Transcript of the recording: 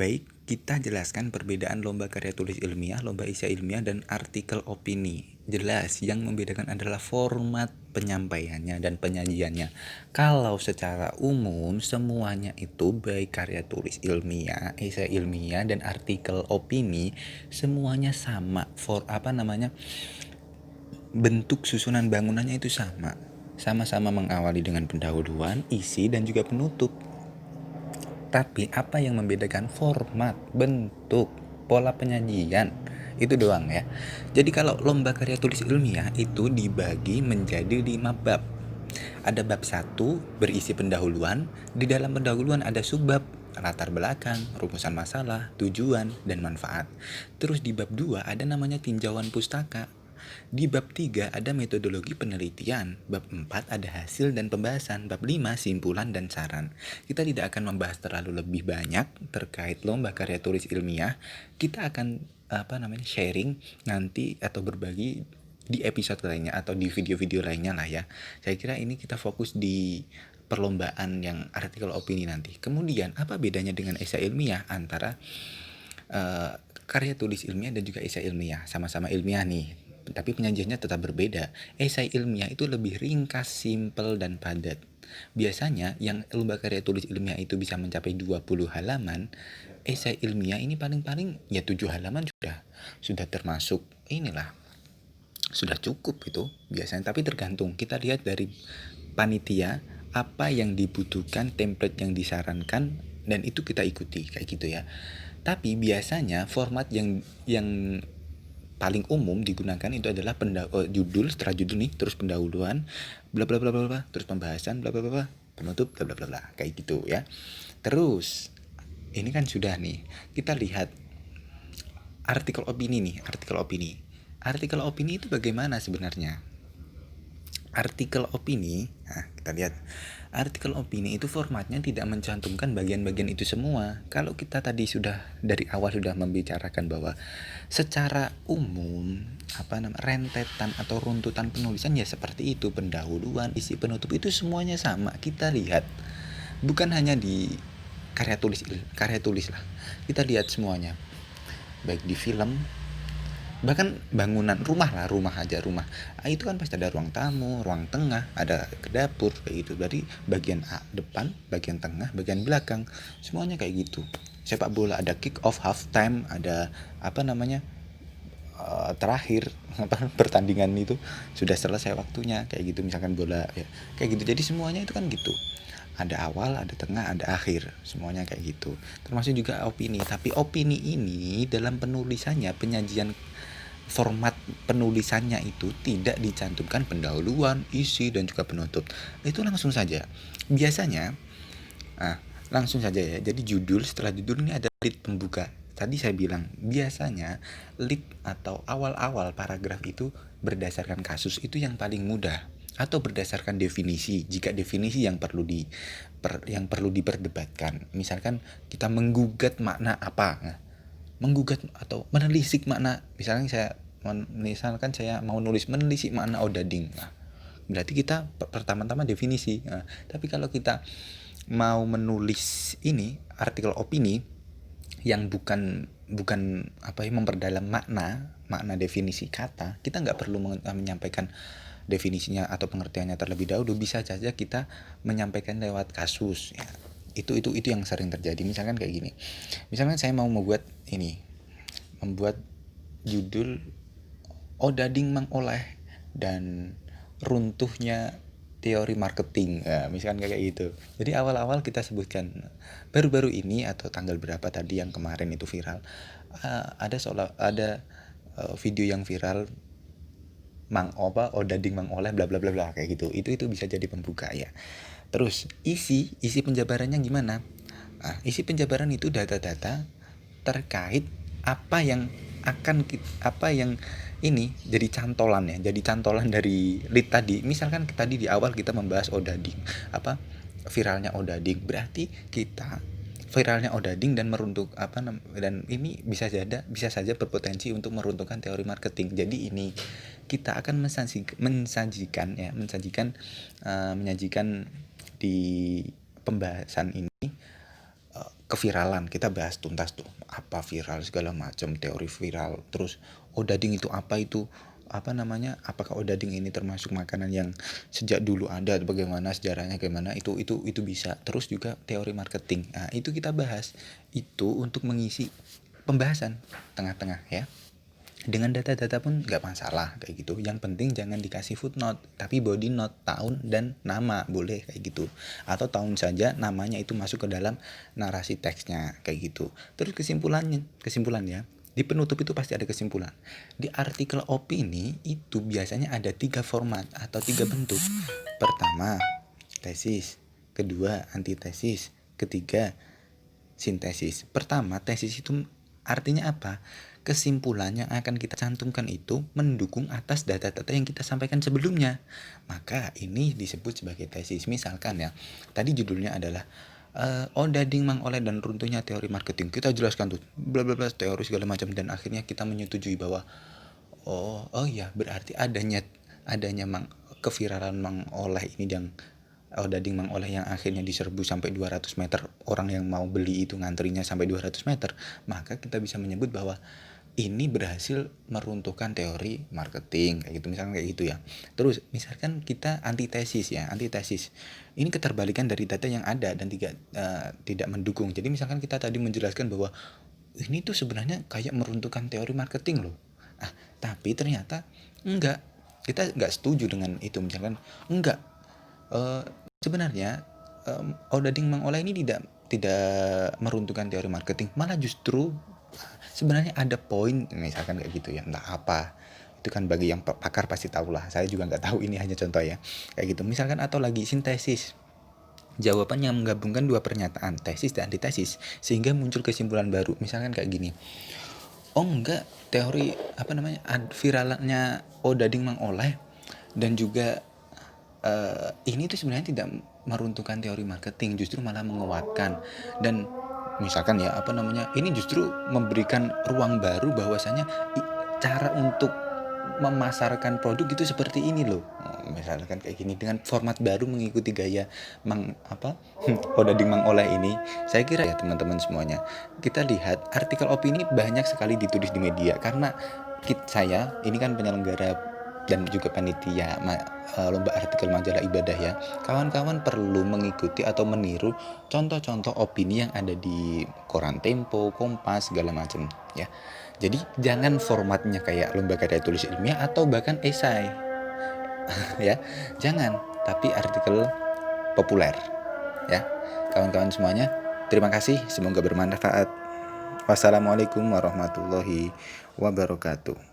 Baik, kita jelaskan perbedaan lomba karya tulis ilmiah, lomba esai ilmiah, dan artikel opini. Jelas, yang membedakan adalah format penyampaiannya dan penyajiannya. Kalau secara umum, semuanya itu baik karya tulis ilmiah, esai ilmiah, dan artikel opini, semuanya sama. Bentuk susunan bangunannya itu sama. Sama-sama mengawali dengan pendahuluan, isi, dan juga penutup. Tapi apa yang membedakan format, bentuk, pola penyajian, itu doang ya. Jadi kalau lomba karya tulis ilmiah itu dibagi menjadi 5 bab. Ada bab 1 berisi pendahuluan, di dalam pendahuluan ada subbab, latar belakang, rumusan masalah, tujuan, dan manfaat. Terus di bab 2 ada namanya tinjauan pustaka. Di bab 3 ada metodologi penelitian, bab 4 ada hasil dan pembahasan, bab 5 simpulan dan saran. Kita tidak akan membahas terlalu lebih banyak terkait lomba karya tulis ilmiah. Kita akan sharing nanti atau berbagi di episode lainnya atau di video-video lainnya lah ya. Saya kira ini kita fokus di perlombaan yang artikel opini nanti. Kemudian apa bedanya dengan esai ilmiah antara karya tulis ilmiah dan juga esai ilmiah? Sama-sama ilmiah nih, tapi penyajiannya tetap berbeda. Esai ilmiah itu lebih ringkas, simpel, dan padat. Biasanya yang lomba karya tulis ilmiah itu bisa mencapai 20 halaman, esai ilmiah ini paling-paling ya 7 halaman sudah termasuk inilah, sudah cukup itu biasanya. Tapi tergantung, kita lihat dari panitia apa yang dibutuhkan, template yang disarankan, dan itu kita ikuti kayak gitu ya. Tapi biasanya format yang paling umum digunakan itu adalah judul, setelah judul nih terus pendahuluan, bla bla bla bla bla, terus pembahasan, bla bla bla bla, penutup, bla bla bla bla, kayak gitu ya. Terus ini kan sudah nih, kita lihat artikel opini nih, artikel opini. Artikel opini itu bagaimana sebenarnya? Artikel opini, nah kita lihat. Artikel opini itu formatnya tidak mencantumkan bagian-bagian itu semua. Kalau kita tadi sudah dari awal sudah membicarakan bahwa secara umum rentetan atau runtutan penulisan ya seperti itu, pendahuluan, isi, penutup itu semuanya sama. Kita lihat bukan hanya di karya tulis lah. Kita lihat semuanya. Baik di film, bahkan bangunan rumah aja itu kan pasti ada ruang tamu, ruang tengah, ada ke dapur kayak gitu. Dari bagian depan, bagian tengah, bagian belakang, semuanya kayak gitu. Sepak bola ada kick off, half time, ada terakhir pertandingan itu sudah selesai waktunya kayak gitu, misalkan bola ya kayak gitu. Jadi semuanya itu kan gitu, ada awal, ada tengah, ada akhir, semuanya kayak gitu. Termasuk juga opini. Tapi opini ini dalam penulisannya, penyajian, format penulisannya itu tidak dicantumkan pendahuluan, isi, dan juga penutup. Itu langsung saja. Biasanya langsung saja ya. Jadi judul, setelah judul ini ada lead pembuka. Tadi saya bilang biasanya lead atau awal-awal paragraf itu berdasarkan kasus, itu yang paling mudah, atau berdasarkan definisi jika definisi yang perlu diperdebatkan. Misalkan kita menggugat makna apa, menggugat atau menelisik makna. Misalkan saya mau nulis menelisik makna odading. Nah, berarti kita pertama-tama definisi. Nah, tapi kalau kita mau menulis ini artikel opini yang bukan memperdalam makna definisi kata, kita nggak perlu menyampaikan definisinya atau pengertiannya terlebih dahulu. Bisa saja kita menyampaikan lewat kasus ya. Itu yang sering terjadi. Misalkan kayak gini, misalkan saya mau membuat judul Odading mengoleh dan runtuhnya teori marketing, nah, misalkan kayak gitu. Jadi awal-awal kita sebutkan baru-baru ini atau tanggal berapa tadi yang kemarin itu viral, ada video yang viral Odading mengoleh bla bla bla bla kayak gitu. Itu bisa jadi pembuka ya. Terus isi penjabarannya gimana? Isi penjabaran itu data-data terkait apa yang ini jadi cantolan dari lead tadi. Misalkan tadi di awal kita membahas odading, viralnya odading, berarti kita viralnya odading dan dan ini bisa saja berpotensi untuk meruntuhkan teori marketing. Jadi ini kita akan menyajikan di pembahasan ini keviralan, kita bahas tuntas tuh apa viral segala macam, teori viral. Terus odading itu apa, itu apa namanya, apakah odading ini termasuk makanan yang sejak dulu ada, bagaimana sejarahnya, bagaimana itu bisa. Terus juga teori marketing, nah itu kita bahas itu untuk mengisi pembahasan tengah-tengah ya. Dengan data-data pun nggak masalah kayak gitu, yang penting jangan dikasih footnote tapi body note, tahun dan nama boleh kayak gitu, atau tahun saja namanya itu masuk ke dalam narasi teksnya kayak gitu. Terus kesimpulannya di penutup itu pasti ada kesimpulan. Di artikel opini itu biasanya ada 3 format atau 3 bentuk. Pertama tesis, kedua antitesis, ketiga sintesis. Pertama, tesis itu artinya apa? Kesimpulan yang akan kita cantumkan itu mendukung atas data-data yang kita sampaikan sebelumnya. Maka ini disebut sebagai tesis. Misalkan ya, tadi judulnya adalah odading Mang Oleh dan runtuhnya teori marketing. Kita jelaskan tuh bla bla bla teori segala macam, dan akhirnya kita menyetujui bahwa oh ya berarti adanya keviralan Mang Oleh ini yang daging Mang Oleh yang akhirnya diserbu sampai 200 meter, orang yang mau beli itu ngantrinya sampai 200 meter, maka kita bisa menyebut bahwa ini berhasil meruntuhkan teori marketing kayak gitu, misalkan kayak gitu ya. Terus misalkan kita antitesis ya, antitesis ini keterbalikan dari data yang ada dan tidak mendukung. Jadi misalkan kita tadi menjelaskan bahwa ini tuh sebenarnya kayak meruntuhkan teori marketing loh, tapi ternyata enggak, kita enggak setuju dengan itu. Misalkan enggak, sebenarnya odading Mang Oleh ini tidak meruntuhkan teori marketing, malah justru sebenarnya ada poin, misalkan kayak gitu ya, entah apa itu kan, bagi yang pakar pasti tahu lah, saya juga nggak tahu, ini hanya contoh ya kayak gitu. Misalkan atau lagi sintesis, jawaban yang menggabungkan dua pernyataan tesis dan antitesis sehingga muncul kesimpulan baru. Misalkan kayak gini, oh enggak, teori apa namanya viralannya odading Mang Oleh dan juga ini tuh sebenarnya tidak meruntuhkan teori marketing, justru malah menguatkan. Dan misalkan ya apa namanya, ini justru memberikan ruang baru bahwasanya cara untuk memasarkan produk itu seperti ini loh. Misalkan kayak gini, dengan format baru mengikuti gaya odading Mang Oleh ini. Saya kira ya teman-teman semuanya, kita lihat artikel opini banyak sekali ditulis di media, karena saya ini kan penyelenggara dan juga panitia lomba artikel majalah ibadah ya. Kawan-kawan perlu mengikuti atau meniru contoh-contoh opini yang ada di koran Tempo, Kompas, segala macam ya. Jadi jangan formatnya kayak lomba karya tulis ilmiah atau bahkan esai ya, jangan, tapi artikel populer ya. Kawan-kawan semuanya, terima kasih, semoga bermanfaat. Wassalamualaikum warahmatullahi wabarakatuh.